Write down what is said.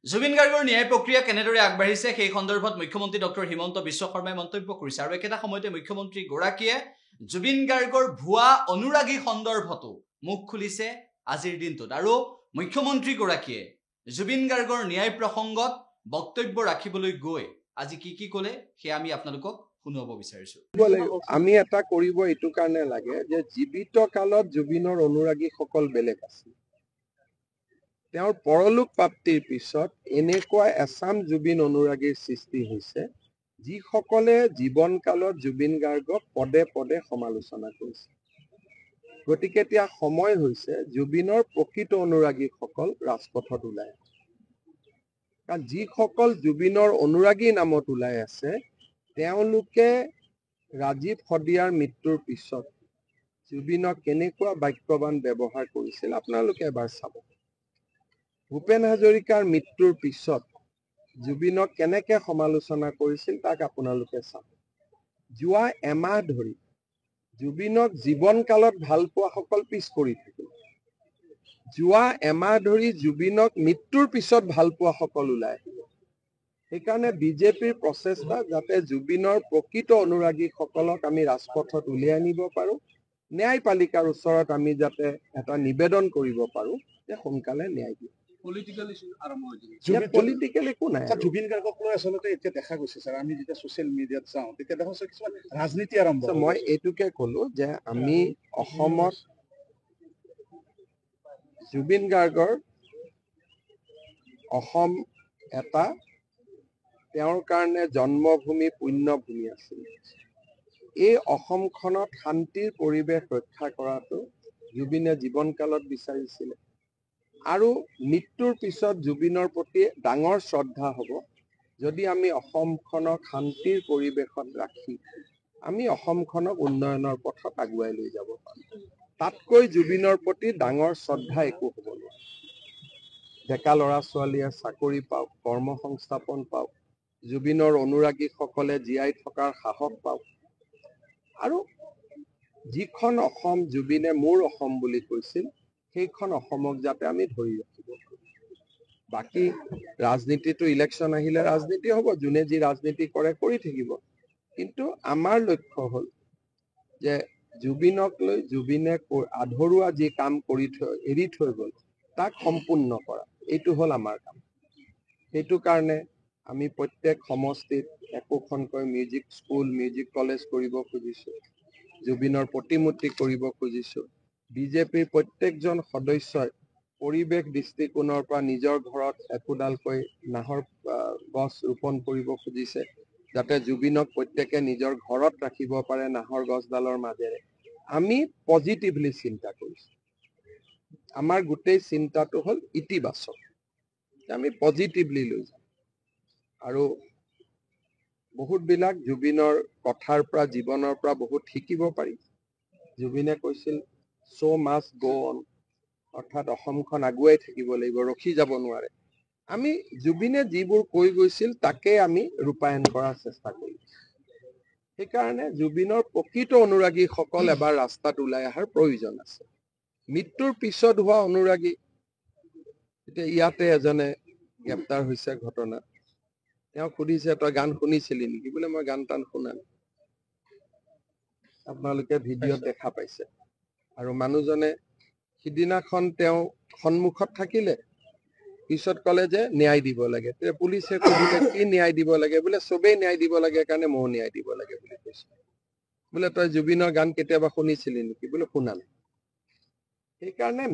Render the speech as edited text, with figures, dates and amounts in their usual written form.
জুবিন গাৰ্গৰ ন্যায় প্ৰক্ৰিয়া কেনেদৰে আগবাঢ়িছে সেই সন্দৰ্ভত মুখ্যমন্ত্ৰী ডক্টৰ হিমন্ত বিশ্ব শৰ্মাই মন্তব্য কৰিছে আৰু একেটা সময়তে মুখ্যমন্ত্ৰী গৰাকীয়ে জুবিন গাৰ্গৰ ভুৱা অনুৰাগী সন্দৰ্ভতো মুখ খুলিছে আজিৰ দিনটোত আৰু মুখ্যমন্ত্ৰী গৰাকীয়ে জুবিন গাৰ্গৰ ন্যায় প্ৰসংগত বক্তব্য ৰাখিবলৈ গৈ আজি কি ক'লে সেয়া আমি আপোনালোকক শুনাব বিচাৰিছো। আমি এটা কৰিব এইটো কাৰণে লাগে যে জীৱিত কালত জুবিনৰ অনুৰাগীসকল বেলেগ আছিল। তেওঁৰ পৰলোক প্ৰাপ্তিৰ পিছত এনেকুৱা এছাম জুবিন অনুৰাগীৰ সৃষ্টি হৈছে যিসকলে জীৱন কালত জুবিন গাৰ্গক পদে পদে সমালোচনা কৰিছে। গতিকে এতিয়া সময় হৈছে জুবিনৰ প্ৰকৃত অনুৰাগীসকল ৰাজপথত ওলাই আছে। কাৰণ যিসকল জুবিনৰ অনুৰাগী নামত ওলাই আছে তেওঁলোকে ৰাজীৱ শদিয়াৰ মৃত্যুৰ পিছত জুবিনক কেনেকুৱা বাক্যবান ব্যৱহাৰ কৰিছিল আপোনালোকে এবাৰ চাব। ভূপেন হাজৰিকাৰ মৃত্যুৰ পিছত জুবিনক কেনেকে সমালোচনা কৰিছিল তাক আপোনালোকে চাব। যোৱা এমাহ ধৰি জুবিনক জীৱন কালত ভাল পোৱাসকল পিছ পৰি থাকিল। যোৱা এমাহ ধৰি জুবিনক মৃত্যুৰ পিছত ভাল পোৱাসকল ওলাই আহিল। সেইকাৰণে বিজেপিৰ প্ৰচেষ্টা যাতে জুবিনৰ প্ৰকৃত অনুৰাগীসকলক আমি ৰাজপথত উলিয়াই আনিব পাৰো, ন্যায়পালিকাৰ ওচৰত আমি যাতে এটা নিবেদন কৰিব পাৰো যে সোনকালে ন্যায় দিয়ে। পলিটিকেল একো নাই। জুবিন গাৰ্গক লৈ আচলতে এতিয়া দেখা গৈছে স্যাৰ, আমি যেতিয়া ছ'চিয়েল মিডিয়াত চাওঁ তেতিয়া দেখা গৈছে কিছুমান ৰাজনীতি আৰম্ভ। মই এইটোকে ক'লো যে আমি অসমত জুবিন গাৰ্গৰ অসম এটা তেওঁৰ কাৰণে জন্মভূমি পুণ্যভূমি আছিল। এই অসমখনত শান্তিৰ পৰিৱেশ ৰক্ষা কৰাটো জুবিনে জীৱন কালত বিচাৰিছিলে আৰু মৃত্যুৰ পিছত জুবিনৰ প্ৰতি ডাঙৰ শ্ৰদ্ধা হ'ব যদি আমি অসমখনক শান্তিৰ পৰিৱেশত ৰাখি আমি অসমখনক উন্নয়নৰ পথত আগুৱাই লৈ যাব পাৰোঁ। তাতকৈ জুবিনৰ প্ৰতি ডাঙৰ শ্ৰদ্ধা একো হ'ব নোৱাৰে। ডেকা ল'ৰা ছোৱালীয়ে চাকৰি পাওক, কৰ্ম সংস্থাপন পাওক, জুবিনৰ অনুৰাগীসকলে জীয়াই থকাৰ সাহস পাওক আৰু যিখন অসম জুবিনে মোৰ অসম বুলি কৈছিল সেইখন অসমক যাতে আমি ধৰি ৰাখিব পাৰোঁ। বাকী ৰাজনীতিটো ইলেকশ্যন আহিলে ৰাজনীতি হ'ব, যোনে যি ৰাজনীতি কৰে কৰি থাকিব, কিন্তু আমাৰ লক্ষ্য হ'ল যে জুবিনক লৈ জুবিনে আধৰুৱা যি কাম এৰি থৈ গ'ল তাক সম্পূৰ্ণ কৰা, এইটো হ'ল আমাৰ কাম। সেইটো কাৰণে আমি প্ৰত্যেক সমষ্টিত একোখনকৈ মিউজিক স্কুল, মিউজিক কলেজ কৰিব খুজিছোঁ, জুবিনৰ প্ৰতিমূৰ্তি কৰিব খুজিছোঁ। বিজেপিৰ প্ৰত্যেকজন সদস্যই পৰিৱেশ দৃষ্টিকোণৰ পৰা নিজৰ ঘৰত একোডালকৈ নাহৰ গছ ৰোপণ কৰিব খুজিছে যাতে জুবিনক প্ৰত্যেকে নিজৰ ঘৰত ৰাখিব পাৰে নাহৰ গছডালৰ মাজেৰে। আমি পজিটিভলি চিন্তা কৰিছোঁ। আমাৰ গোটেই চিন্তাটো হ'ল ইতিবাচক, আমি পজিটিভলি লৈ যাম আৰু বহুতবিলাক জুবিনৰ কথাৰ পৰা জীৱনৰ পৰা বহুত শিকিব পাৰি। জুবিনে কৈছিল শ্ব' মাষ্ট গ' অন, অৰ্থাৎ অসমখন আগুৱাই থাকিব লাগিব, ৰখি যাব নোৱাৰে। আমি জুবিনে যিবোৰ কৈ গৈছিল তাকে আমি ৰূপায়ণ কৰাৰ চেষ্টা কৰিম। সেইকাৰণে জুবিনৰ প্ৰকৃত অনুৰাগীসকল এবাৰ ৰাস্তাত ওলাই অহাৰ প্ৰয়োজন আছে। মৃত্যুৰ পিছত হোৱা অনুৰাগী, এতিয়া ইয়াতে এজনে গ্ৰেপ্তাৰ হৈছে ঘটনাত, তেওঁ সুধিছে তই গান শুনিছিলি নেকি? বোলে মই গান টান শুনা নাই। আপোনালোকে ভিডিঅ'ত দেখা পাইছে। আৰু মানুহজনে সিদিনাখন তেওঁ সন্মুখত থাকিলে, পিছত ক'লে যে ন্যায় দিব লাগে। পুলিচে সুধিলে কি ন্যায় দিব লাগে? বোলে চবেই ন্যায় দিব লাগে কাৰণে ময়ো ন্যায় দিব লাগে বুলি কৈছে। বোলে তই জুবিনৰ গান কেতিয়াবা শুনিছিলি নেকি? বোলে শুনা নাই। সেইকাৰণে